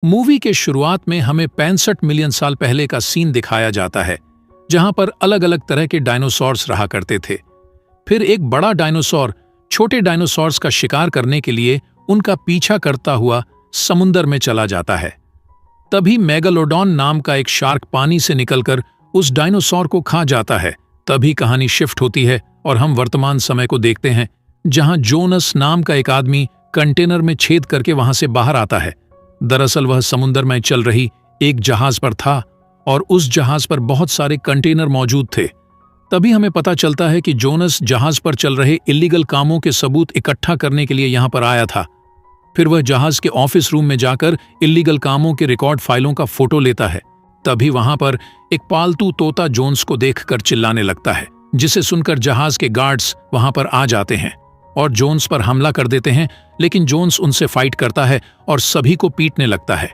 Movie के शुरुआत में हमें 65 मिलियन साल पहले का सीन दिखाया जाता है, जहां पर अलग अलग तरह के डायनासोर्स रहा करते थे। फिर एक बड़ा डायनासोर छोटे डायनासोर्स का शिकार करने के लिए उनका पीछा करता हुआ समुंदर में चला जाता है। तभी मेगालोडॉन नाम का एक शार्क पानी से निकलकर उस डायनासोर को खा जाता है। तभी कहानी शिफ्ट होती है और हम वर्तमान समय को देखते हैं, जहां जोनस नाम का एक आदमी कंटेनर में छेद करके वहां से बाहर आता है। दरअसल वह समुद्र में चल रही एक जहाज पर था और उस जहाज पर बहुत सारे कंटेनर मौजूद थे। तभी हमें पता चलता है कि जोनस जहाज पर चल रहे इल्लीगल कामों के सबूत इकट्ठा करने के लिए यहां पर आया था। फिर वह जहाज के ऑफिस रूम में जाकर इल्लीगल कामों के रिकॉर्ड फाइलों का फोटो लेता है। तभी वहां पर एक पालतू तोता जोन्स को देखकर चिल्लाने लगता है, जिसे सुनकर जहाज के गार्ड्स वहां पर आ जाते हैं और जोन्स पर हमला कर देते हैं। लेकिन जोन्स उनसे फाइट करता है और सभी को पीटने लगता है।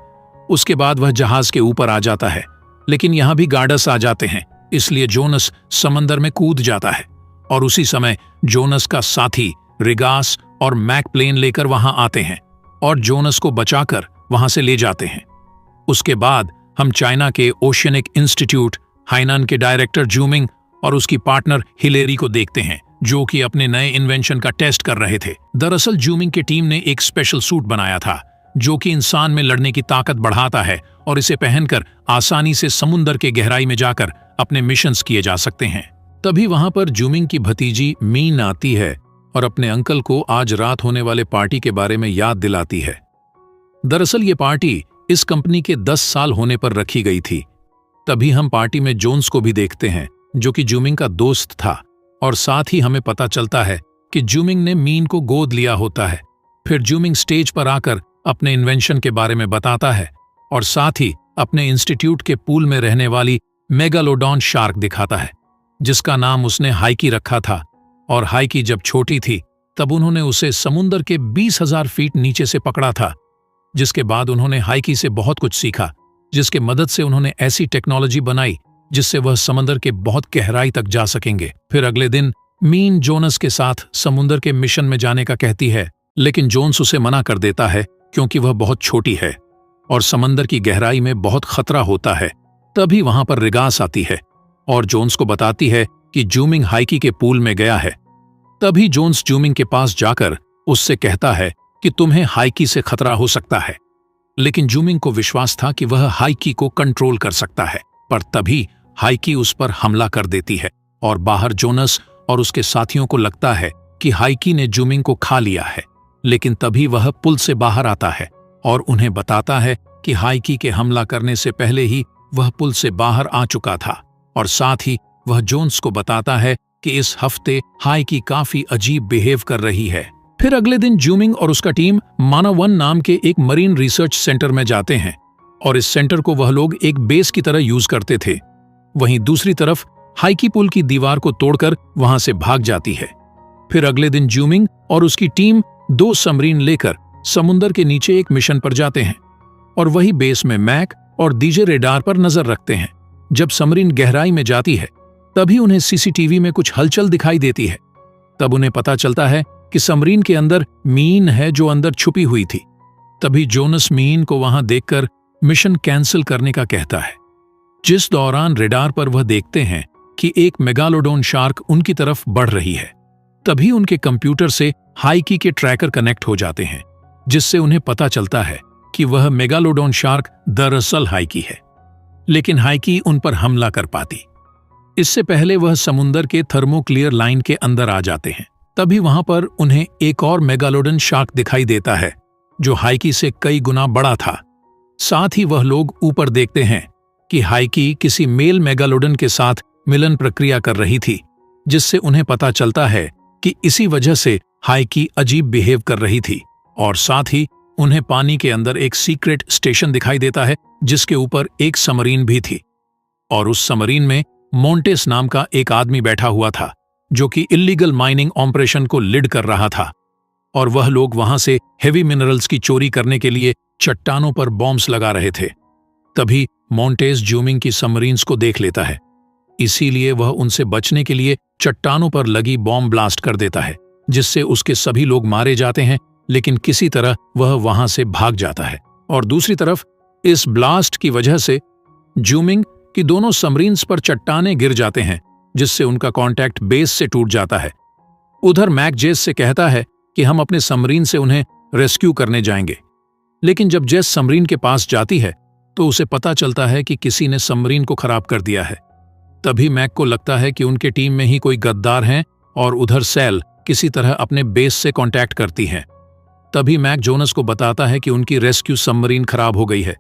उसके बाद वह जहाज के ऊपर आ जाता है, लेकिन यहां भी गार्ड्स आ जाते हैं, इसलिए जोनस समंदर में कूद जाता है। और उसी समय जोनस का साथी रिगास और मैक प्लेन लेकर वहां आते हैं और जोनस को बचाकर वहां से ले जाते हैं। उसके बाद हम चाइना के ओशियनिक इंस्टीट्यूट हाइनान के डायरेक्टर जूमिंग और उसकी पार्टनर हिलेरी को देखते हैं, जो कि अपने नए इन्वेंशन का टेस्ट कर रहे थे। दरअसल जूमिंग की टीम ने एक स्पेशल सूट बनाया था, जो कि इंसान में लड़ने की ताकत बढ़ाता है और इसे पहनकर आसानी से समुद्र के गहराई में जाकर अपने मिशंस किए जा सकते हैं। तभी वहां पर जूमिंग की भतीजी मीन आती है और अपने अंकल को आज रात होने वाले पार्टी के बारे में याद दिलाती है। दरअसल ये पार्टी इस कंपनी के 10 साल होने पर रखी गई थी। तभी हम पार्टी में जोन्स को भी देखते हैं, जो कि जूमिंग का दोस्त था, और साथ ही हमें पता चलता है कि जूमिंग ने मीन को गोद लिया होता है। फिर जूमिंग स्टेज पर आकर अपने इन्वेंशन के बारे में बताता है और साथ ही अपने इंस्टीट्यूट के पूल में रहने वाली मेगालोडॉन शार्क दिखाता है, जिसका नाम उसने हाइकी रखा था। और हाइकी जब छोटी थी तब उन्होंने उसे समुद्र के 20,000 फीट नीचे से पकड़ा था, जिसके बाद उन्होंने हाइकी से बहुत कुछ सीखा, जिसके मदद से उन्होंने ऐसी टेक्नोलॉजी बनाई जिससे वह समुद्र के बहुत गहराई तक जा सकेंगे। फिर अगले दिन मीन जोनस के साथ समुद्र के मिशन में जाने का कहती है, लेकिन जोन्स उसे मना कर देता है क्योंकि वह बहुत छोटी है और समंदर की गहराई में बहुत खतरा होता है। तभी वहां पर रिगास आती है और जोन्स को बताती है कि जूमिंग हाइकी के पूल में गया है। तभी जोन्स जूमिंग के पास जाकर उससे कहता है कि तुम्हें हाइकी से खतरा हो सकता है, लेकिन जूमिंग को विश्वास था कि वह हाइकी को कंट्रोल कर सकता है। पर तभी हाइकी उस पर हमला कर देती है और बाहर जोनस और उसके साथियों को लगता है कि हाइकी ने जूमिंग को खा लिया है। लेकिन तभी वह पुल से बाहर आता है और उन्हें बताता है कि हाइकी के हमला करने से पहले ही वह पुल से बाहर आ चुका था। और साथ ही वह जोन्स को बताता है कि इस हफ्ते हाइकी काफी अजीब बिहेव कर रही है। फिर अगले दिन जूमिंग और उसका टीम मानावन नाम के एक मरीन रिसर्च सेंटर में जाते हैं और इस सेंटर को वह लोग एक बेस की तरह यूज करते थे। वहीं दूसरी तरफ हाइकी पुल की दीवार को तोड़कर वहां से भाग जाती है। फिर अगले दिन जूमिंग और उसकी टीम 2 सबमरीन लेकर समुद्र के नीचे एक मिशन पर जाते हैं और वही बेस में मैक और डीजे रेडार पर नजर रखते हैं। जब सबमरीन गहराई में जाती है तभी उन्हें सीसीटीवी में कुछ हलचल दिखाई देती है। तब उन्हें पता चलता है कि सबमरीन के अंदर मीन है जो अंदर छुपी हुई थी। तभी जोनस मीन को वहां देखकर मिशन कैंसिल करने का कहता है, जिस दौरान रेडार पर वह देखते हैं कि एक मेगालोडॉन शार्क उनकी तरफ बढ़ रही है। तभी उनके कंप्यूटर से हाइकी के ट्रैकर कनेक्ट हो जाते हैं, जिससे उन्हें पता चलता है कि वह मेगालोडॉन शार्क दरअसल हाइकी है, लेकिन हाइकी उन पर हमला कर पाती। इससे पहले वह समुद्र के थर्मोक्लियर लाइन के अंदर आ जाते हैं। तभी वहां पर उन्हें एक और मेगालोडॉन शार्क दिखाई देता है, जो हाइकी से कई गुना बड़ा था। साथ ही वह लोग ऊपर देखते हैं कि हाइकी किसी मेल मेगालोडन के साथ मिलन प्रक्रिया कर रही थी, जिससे उन्हें पता चलता है कि इसी वजह से हाइकी अजीब बिहेव कर रही थी। और साथ ही उन्हें पानी के अंदर एक सीक्रेट स्टेशन दिखाई देता है, जिसके ऊपर एक सबमरीन भी थी और उस सबमरीन में मोंटेस नाम का एक आदमी बैठा हुआ था, जो कि इल्लीगल माइनिंग ऑपरेशन को लीड कर रहा था। और वह लोग वहां से हेवी मिनरल्स की चोरी करने के लिए चट्टानों पर बॉम्ब्स लगा रहे थे। तभी मोंटेस जूमिंग की सबमरीन्स को देख लेता है, इसीलिए वह उनसे बचने के लिए चट्टानों पर लगी बॉम्ब ब्लास्ट कर देता है, जिससे उसके सभी लोग मारे जाते हैं। लेकिन किसी तरह वह वहां से भाग जाता है। और दूसरी तरफ इस ब्लास्ट की वजह से जूमिंग की दोनों सबमरीन्स पर चट्टाने गिर जाते हैं, जिससे उनका कांटेक्ट बेस से टूट जाता है। उधर मैक जेस से कहता है कि हम अपने सबमरीन से उन्हें रेस्क्यू करने जाएंगे, लेकिन जब जेस सबमरीन के पास जाती है तो उसे पता चलता है कि किसी ने सबमरीन को खराब कर दिया है। तभी मैक को लगता है कि उनके टीम में ही कोई गद्दार हैं और उधर सैल किसी तरह अपने बेस से कांटेक्ट करती हैं। तभी मैक जोनस को बताता है कि उनकी रेस्क्यू सबमरीन खराब हो गई है,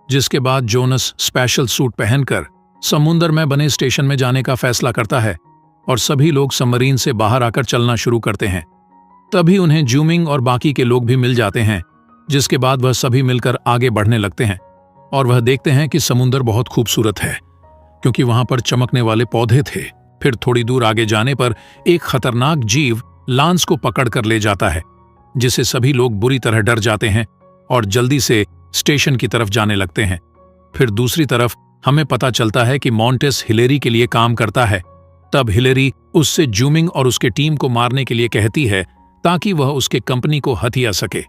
जिसके बाद जोनस स्पेशल सूट पहनकर समुद्र में बने स्टेशन में जाने का फैसला करता है और सभी लोग सबमरीन से बाहर आकर चलना शुरू करते हैं। तभी उन्हें जूमिंग और बाकी के लोग भी मिल जाते हैं, जिसके बाद वह सभी मिलकर आगे बढ़ने लगते हैं और वह देखते हैं कि समुद्र बहुत खूबसूरत है, क्योंकि वहां पर चमकने वाले पौधे थे। फिर थोड़ी दूर आगे जाने पर एक खतरनाक जीव लांस को पकड़ कर ले जाता है, जिसे सभी लोग बुरी तरह डर जाते हैं और जल्दी से स्टेशन की तरफ जाने लगते हैं। फिर दूसरी तरफ हमें पता चलता है कि मॉन्टेस हिलेरी के लिए काम करता है। तब हिलेरी उससे जूमिंग और उसके टीम को मारने के लिए कहती है ताकि वह उसके कंपनी को हथिया सके।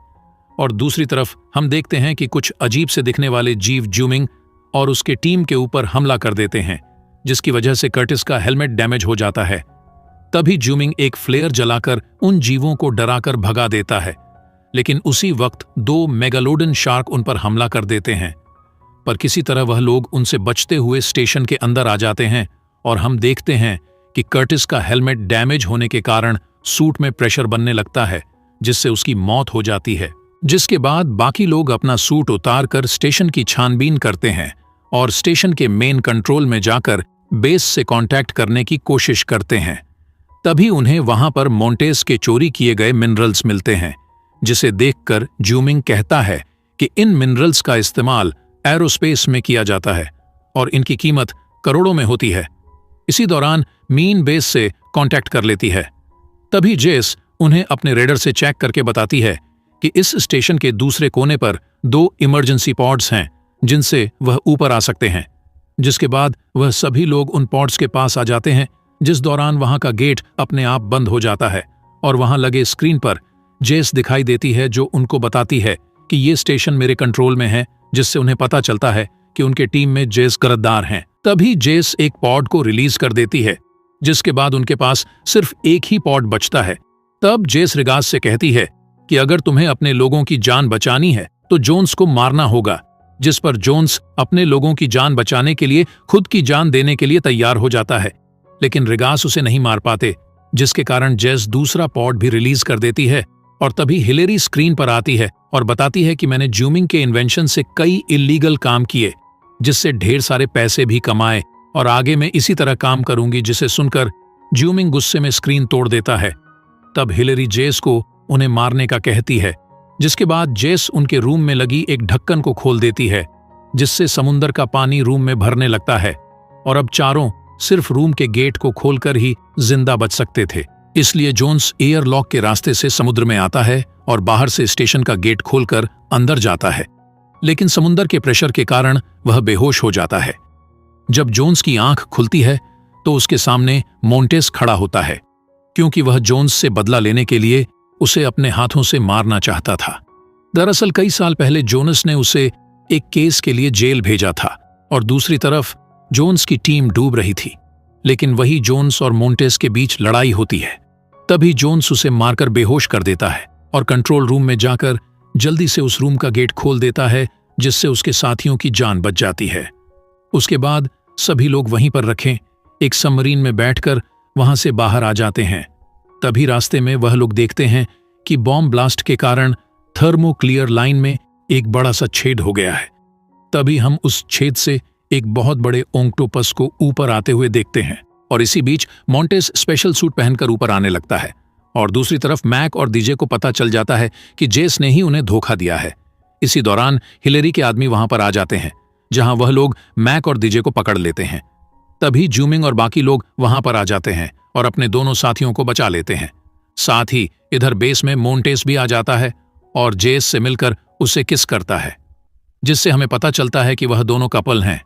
और दूसरी तरफ हम देखते हैं कि कुछ अजीब से दिखने वाले जीव जूमिंग और उसके टीम के ऊपर हमला कर देते हैं, जिसकी वजह से कर्टिस का हेलमेट डैमेज हो जाता है। तभी जूमिंग एक फ्लेयर जलाकर उन जीवों को डराकर भगा देता है, लेकिन उसी वक्त 2 मेगालोडन शार्क उन पर हमला कर देते हैं। पर किसी तरह वह लोग उनसे बचते हुए स्टेशन के अंदर आ जाते हैं और हम देखते हैं कि कर्टिस का हेलमेट डैमेज होने के कारण सूट में प्रेशर बनने लगता है, जिससे उसकी मौत हो जाती है। जिसके बाद बाकी लोग अपना सूट उतारकर स्टेशन की छानबीन करते हैं और स्टेशन के मेन कंट्रोल में जाकर बेस से कांटेक्ट करने की कोशिश करते हैं। तभी उन्हें वहां पर मॉन्टेस के चोरी किए गए मिनरल्स मिलते हैं, जिसे देखकर जूमिंग कहता है कि इन मिनरल्स का इस्तेमाल एरोस्पेस में किया जाता है और इनकी कीमत करोड़ों में होती है। इसी दौरान मीन बेस से कांटेक्ट कर लेती है। तभी जेस उन्हें अपने रेडर से चेक करके बताती है कि इस स्टेशन के दूसरे कोने पर 2 इमरजेंसी पॉड्स हैं, जिनसे वह ऊपर आ सकते हैं। जिसके बाद वह सभी लोग उन पॉड्स के पास आ जाते हैं, जिस दौरान वहां का गेट अपने आप बंद हो जाता है और वहां लगे स्क्रीन पर जेस दिखाई देती है, जो उनको बताती है कि ये स्टेशन मेरे कंट्रोल में है, जिससे उन्हें पता चलता है कि उनके टीम में जेस गद्दार हैं। तभी जेस एक पॉड को रिलीज कर देती है, जिसके बाद उनके पास सिर्फ एक ही पॉड बचता है। तब जेस रिगास से कहती है कि अगर तुम्हें अपने लोगों की जान बचानी है तो जोन्स को मारना होगा, जिस पर जोन्स अपने लोगों की जान बचाने के लिए खुद की जान देने के लिए तैयार हो जाता है, लेकिन रिगास उसे नहीं मार पाते, जिसके कारण जेस दूसरा पॉड भी रिलीज कर देती है। और तभी हिलेरी स्क्रीन पर आती है और बताती है कि मैंने जूमिंग के इन्वेंशन से कई इल्लीगल काम किए, जिससे ढेर सारे पैसे भी कमाए और आगे मैं इसी तरह काम करूंगी। जिसे सुनकर जूमिंग गुस्से में स्क्रीन तोड़ देता है। तब हिलेरी जेस को उन्हें मारने का कहती है, जिसके बाद जेस उनके रूम में लगी एक ढक्कन को खोल देती है, जिससे समुद्र का पानी रूम में भरने लगता है और अब चारों सिर्फ रूम के गेट को खोलकर ही जिंदा बच सकते थे। इसलिए जोन्स एयरलॉक के रास्ते से समुद्र में आता है और बाहर से स्टेशन का गेट खोलकर अंदर जाता है, लेकिन समुद्र के प्रेशर के कारण वह बेहोश हो जाता है। जब जोन्स की आंख खुलती है तो उसके सामने मॉन्टेस खड़ा होता है, क्योंकि वह जोन्स से बदला लेने के लिए उसे अपने हाथों से मारना चाहता था। दरअसल कई साल पहले जोनस ने उसे एक केस के लिए जेल भेजा था और दूसरी तरफ जोन्स की टीम डूब रही थी, लेकिन वही जोन्स और मॉन्टेस के बीच लड़ाई होती है। तभी जोन्स उसे मारकर बेहोश कर देता है और कंट्रोल रूम में जाकर जल्दी से उस रूम का गेट खोल देता है, जिससे उसके साथियों की जान बच जाती है। उसके बाद सभी लोग वहीं पर रखें एक सबमरीन में बैठकर वहां से बाहर आ जाते हैं। तभी रास्ते में वह लोग देखते हैं कि बॉम्ब ब्लास्ट के कारण थर्मोक्लियर लाइन में एक बड़ा सा छेद हो गया है। तभी हम उस छेद से एक बहुत बड़े ऑक्टोपस को ऊपर आते हुए देखते हैं और इसी बीच मॉन्टेस स्पेशल सूट पहनकर ऊपर आने लगता है और दूसरी तरफ मैक और डीजे को पता चल जाता है कि जेस ने ही उन्हें धोखा दिया है। इसी दौरान हिलेरी के आदमी वहां पर आ जाते हैं, जहां वह लोग मैक और डीजे को पकड़ लेते हैं। तभी जूमिंग और बाकी लोग वहां पर आ जाते हैं और अपने दोनों साथियों को बचा लेते हैं। साथ ही इधर बेस में मॉन्टेस भी आ जाता है और जेस से मिलकर उसे किस करता है, जिससे हमें पता चलता है कि वह दोनों कपल हैं।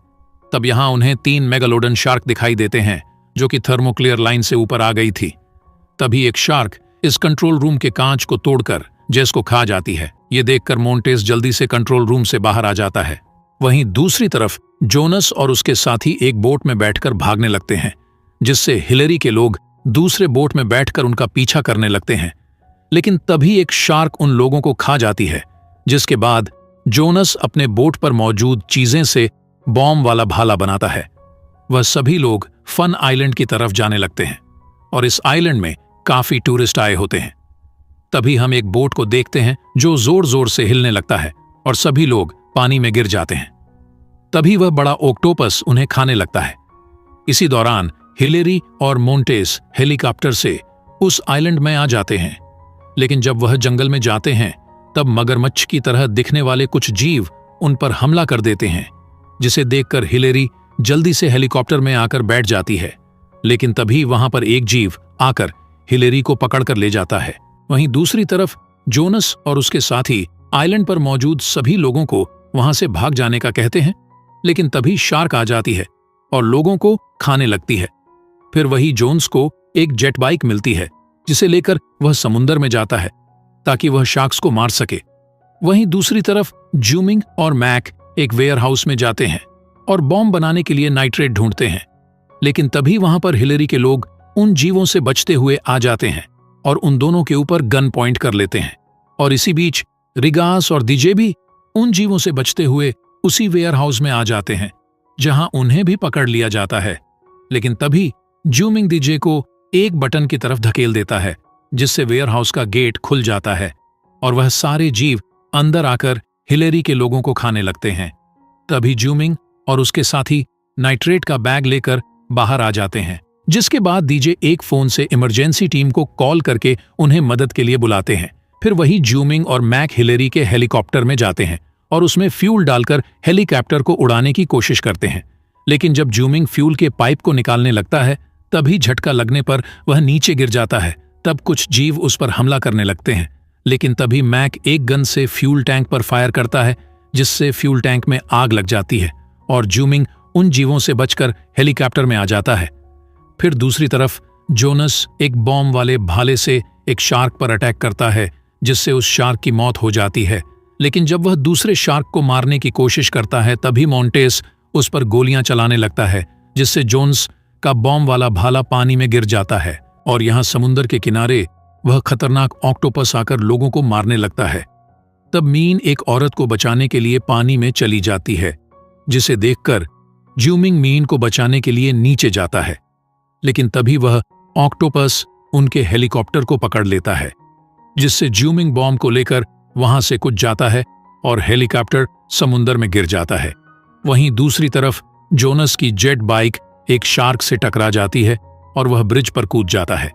तब यहां उन्हें 3 मेगालोडन शार्क दिखाई देते हैं, जो कि थर्मोक्लियर लाइन से ऊपर आ गई थी। तभी एक शार्क इस कंट्रोल रूम के कांच को तोड़कर जेस को खा जाती है। ये देखकर मॉन्टेस जल्दी से कंट्रोल रूम से बाहर आ जाता है वहीं दूसरी तरफ जोनस और उसके साथी एक बोट में बैठकर भागने लगते हैं, जिससे हिलेरी के लोग दूसरे बोट में बैठकर उनका पीछा करने लगते हैं। लेकिन तभी एक शार्क उन लोगों को खा जाती है, जिसके बाद जोनस अपने बोट पर मौजूद चीजें से बॉम्ब वाला भाला बनाता है। वह सभी लोग फन आइलैंड की तरफ जाने लगते हैं और इस आइलैंड में काफी टूरिस्ट आए होते हैं। तभी हम एक बोट को देखते हैं जो जोर जोर से हिलने लगता है और सभी लोग पानी में गिर जाते हैं। तभी वह बड़ा ऑक्टोपस उन्हें खाने लगता है। इसी दौरान हिलेरी और मोंटेस हेलीकॉप्टर से उस आइलैंड में आ जाते हैं, लेकिन जब वह जंगल में जाते हैं तब मगरमच्छ की तरह दिखने वाले कुछ जीव उन पर हमला कर देते हैं, जिसे देखकर हिलेरी जल्दी से हेलीकॉप्टर में आकर बैठ जाती है। लेकिन तभी वहां पर एक जीव आकर हिलेरी को पकड़कर ले जाता है। वहीं दूसरी तरफ जोनस और उसके साथी आइलैंड पर मौजूद सभी लोगों को वहां से भाग जाने का कहते हैं, लेकिन तभी शार्क आ जाती है और लोगों को खाने लगती है। फिर वही जोन्स को एक जेट बाइक मिलती है, जिसे लेकर वह समुद्र में जाता है ताकि वह शार्क्स को मार सके। वहीं दूसरी तरफ जूमिंग और मैक एक वेयरहाउस में जाते हैं और बॉम्ब बनाने के लिए नाइट्रेट ढूंढते हैं। लेकिन तभी वहां पर हिलेरी के लोग उन जीवों से बचते हुए आ जाते हैं और उन दोनों के ऊपर गन पॉइंट कर लेते हैं। और इसी बीच रिगास और दीजे भी उन जीवों से बचते हुए उसी वेयरहाउस में आ जाते हैं, जहां उन्हें भी पकड़ लिया जाता है। लेकिन तभी जूमिंग दीजे को एक बटन की तरफ धकेल देता है, जिससे वेयरहाउस का गेट खुल जाता है और वह सारे जीव अंदर आकर हिलेरी के लोगों को खाने लगते हैं। तभी जूमिंग और उसके साथी नाइट्रेट का बैग लेकर बाहर आ जाते हैं, जिसके बाद दीजे एक फोन से इमरजेंसी टीम को कॉल करके उन्हें मदद के लिए बुलाते हैं। फिर वही जूमिंग और मैक हिलेरी के हेलीकॉप्टर में जाते हैं और उसमें फ्यूल डालकर हेलीकॉप्टर को उड़ाने की कोशिश करते हैं। लेकिन जब जूमिंग फ्यूल के पाइप को निकालने लगता है, तभी झटका लगने पर वह नीचे गिर जाता है। तब कुछ जीव उस पर हमला करने लगते हैं, लेकिन तभी मैक एक गन से फ्यूल टैंक पर फायर करता है, जिससे फ्यूल टैंक में आग लग जाती है और जूमिंग उन जीवों से बचकर हेलीकॉप्टर में आ जाता है। फिर दूसरी तरफ जोनस एक बॉम्ब वाले भाले से एक शार्क पर अटैक करता है, जिससे उस शार्क की मौत हो जाती है। लेकिन जब वह दूसरे शार्क को मारने की कोशिश करता है, तभी मोंटेस उस पर गोलियां चलाने लगता है, जिससे जोन्स का बॉम्ब वाला भाला पानी में गिर जाता है और यहाँ समुद्र के किनारे वह खतरनाक ऑक्टोपस आकर लोगों को मारने लगता है। तब मीन एक औरत को बचाने के लिए पानी में चली जाती है, जिसे देखकर जूमिंग मीन को बचाने के लिए नीचे जाता है। लेकिन तभी वह ऑक्टोपस उनके हेलीकॉप्टर को पकड़ लेता है, जिससे जूमिंग बॉम्ब को लेकर वहां से कुछ जाता है और हेलीकॉप्टर समुद्र में गिर जाता है। वहीं दूसरी तरफ जोनस की जेट बाइक एक शार्क से टकरा जाती है और वह ब्रिज पर कूद जाता है,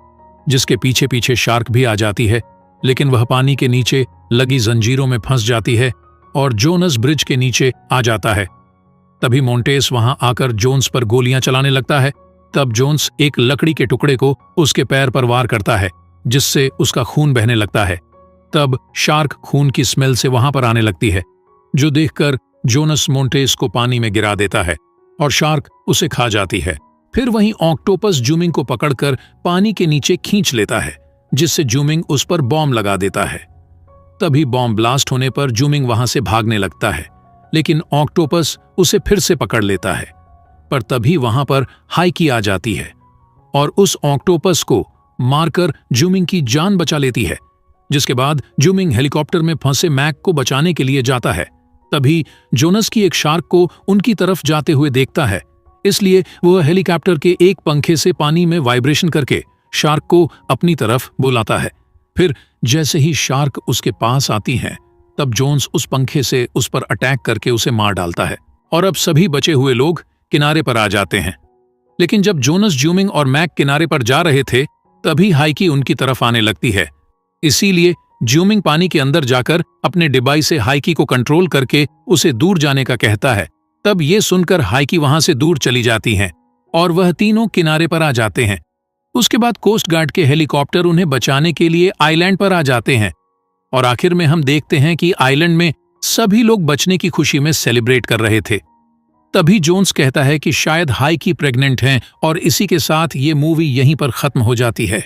जिसके पीछे पीछे शार्क भी आ जाती है। लेकिन वह पानी के नीचे लगी जंजीरों में फंस जाती है और जोनस ब्रिज के नीचे आ जाता है। तभी मोंटेस वहां आकर जोन्स पर गोलियां चलाने लगता है। तब जोन्स एक लकड़ी के टुकड़े को उसके पैर पर वार करता है, जिससे उसका खून बहने लगता है। तब शार्क खून की स्मेल से वहां पर आने लगती है, जो देखकर जोनस मोंटेस को पानी में गिरा देता है और शार्क उसे खा जाती है। फिर वहीं ऑक्टोपस जूमिंग को पकड़कर पानी के नीचे खींच लेता है, जिससे जूमिंग उस पर बॉम्ब लगा देता है। तभी बॉम्ब ब्लास्ट होने पर जूमिंग वहां से भागने लगता है, लेकिन ऑक्टोपस उसे फिर से पकड़ लेता है। पर तभी वहां पर हाइकी आ जाती है और उस ऑक्टोपस को मारकर जूमिंग की जान बचा लेती है, जिसके बाद जूमिंग हेलीकॉप्टर में फंसे मैक को बचाने के लिए जाता है। तभी जोनस की एक शार्क को उनकी तरफ जाते हुए देखता है, इसलिए वह हेलीकॉप्टर के एक पंखे से पानी में वाइब्रेशन करके शार्क को अपनी तरफ बुलाता है। फिर जैसे ही शार्क उसके पास आती है, तब जोन्स उस पंखे से उस पर अटैक करके उसे मार डालता है और अब सभी बचे हुए लोग किनारे पर आ जाते हैं। लेकिन जब जोनस, जूमिंग और मैक किनारे पर जा रहे थे, तभी हाइकी उनकी तरफ आने लगती है। इसीलिए जूमिंग पानी के अंदर जाकर अपने डिवाइस से हाइकी को कंट्रोल करके उसे दूर जाने का कहता है। तब ये सुनकर हाइकी वहां से दूर चली जाती हैं और वह तीनों किनारे पर आ जाते हैं। उसके बाद कोस्ट गार्ड के हेलीकॉप्टर उन्हें बचाने के लिए आइलैंड पर आ जाते हैं और आखिर में हम देखते हैं कि आइलैंड में सभी लोग बचने की खुशी में सेलिब्रेट कर रहे थे। तभी जोन्स कहता है कि शायद हाइकी प्रेग्नेंट हैं और इसी के साथ ये मूवी यहीं पर खत्म हो जाती है।